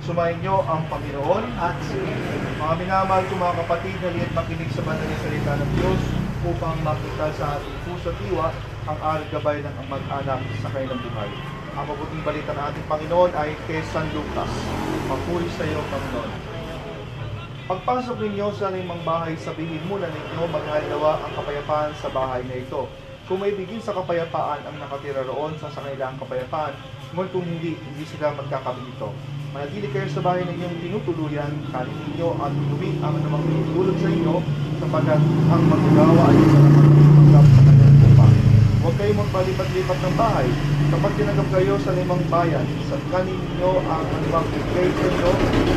Sumayin niyo ang Panginoon. At Mga minamahal kong mga kapatid, hali't makinig sa banal na salita ng Diyos upang makita sa ating puso at diwa ang aral gabay ng mag-anak sa kanilang buhay. Ang mabuting balita ng ating Panginoon ay kay San Lucas. Papuri sa iyo, Panginoon. Pagpasok ninyo sa limang bahay, sabihin muna ninyo maghalawa ang kapayapaan sa bahay na ito. Kung may bigin sa kapayapaan ang nakatira roon sa kanilang kapayapaan, ngunit kung hindi sila magkakabito. Manatili kayo sa bahay na inyong tinutuluyan, kanin ninyo at inumin ang anumang tinutulog sa inyo, sapagkat ang magagawa ay sa nakatanggap sa kanyang lupa. Huwag kayo magpalipat-lipat ng bahay. Kapag tinanggap kayo sa limang bayan, sa kanin ninyo ang anumang bigay sa inyo,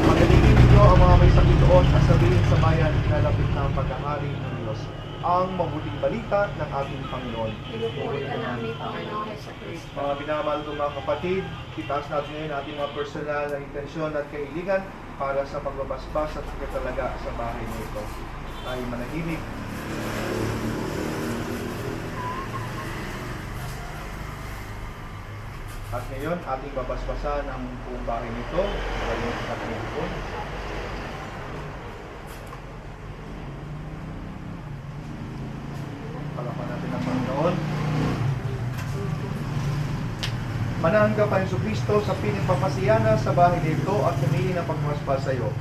magalingin ninyo ang mga may sakit doon at sabihin sa bayan, ilalapit na ang paghahari ng Diyos. Ang mabuting balita ng ating Panginoon. pinupuri ka namin, Panginoon Jesucristo. Mga binamahal kong mga kapatid, itaas natin ngayon ating mga personal na intensyon at kahilingan para sa pagbabasbas at pagkatalaga sa bahay na ito. Ay manahimik. At ngayon, ating babasbasan ang buong bahay nito. Ngayon, ating ipon. Palapan natin ang Panginoon. Manahan ka pa Yesu Kristo sa piling papasiyana sa bahay nito at humingi ng pagmaspas sa iyo.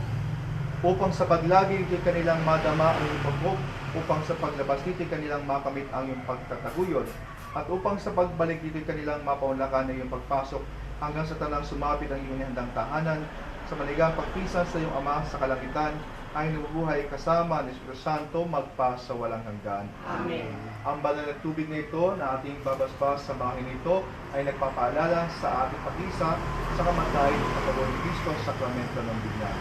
Upang sa paglagi ito'y kanilang madama ang iyong pagbuk, upang sa paglabas dito'y kanilang makamit ang iyong pagtataguyod, at upang sa pagbalik dito'y kanilang mapaunlakan ang iyong pagpasok, hanggang sa tanang sumapit ang iyong handang tahanan, sa maligang pagpisa sa iyong Ama sa kalangitan, ay nabubuhay kasama ni Espiritu Santo magpa sa walang hanggan. Amen. Ang banal na tubig na ito na ating babasbas sa bahay nito ay nagpapaalala sa ating pag-isa sa kamatayan ng Panginoon ni Kristo sa sakramento ng biglaan.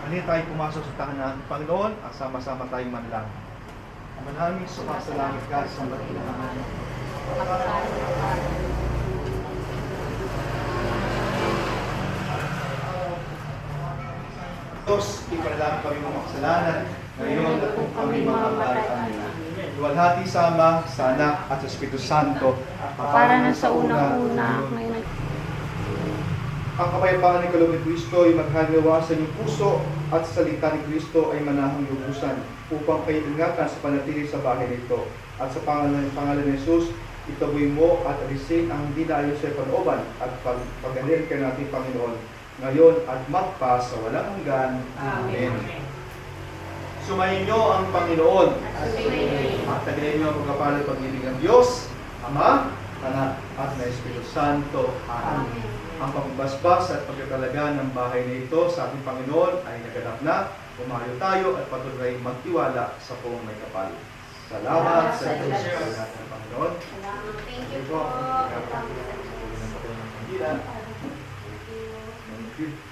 Ano tayo pumasok sa tahanan ng Panginoon at sama-sama tayong manalangin. Ama namin, sumasalangit ka sa matilangan. Diyos, ipanalangin kami mga kasalanan, ngayon at kung kami mamamatay. Amen. Luwalhati sa Ama, sa Anak, at sa Espiritu Santo. Para na sa unang-una, ngayon Ang kapayapaan ng kaloob ni Kristo ay maghalawa sa inyong puso at sa salita ni Kristo ay manahang lubusan upang kayo ingatan sa panatili sa bahay nito. At sa pangalan ni Jesus, itaboy mo at alisin ang hindi na ayon sa panooban at pag-alin ka natin, Panginoon, ngayon at magpa sa walang hanggan. Amen. Sumayin niyo ang Panginoon. At tagalin niyo ang pagkapalang pag-ibig ng Diyos, Ama, Anak, at ng Espiritu Santo. Amen. Ang pagbasbas at pagkatalaga ng bahay na ito sa ating Panginoon ay naganap na. Umayo tayo at patuloy magtiwala sa poong may kapal. Salamat sa Diyos sa lahat ng Panginoon. Thank you po. Thank you.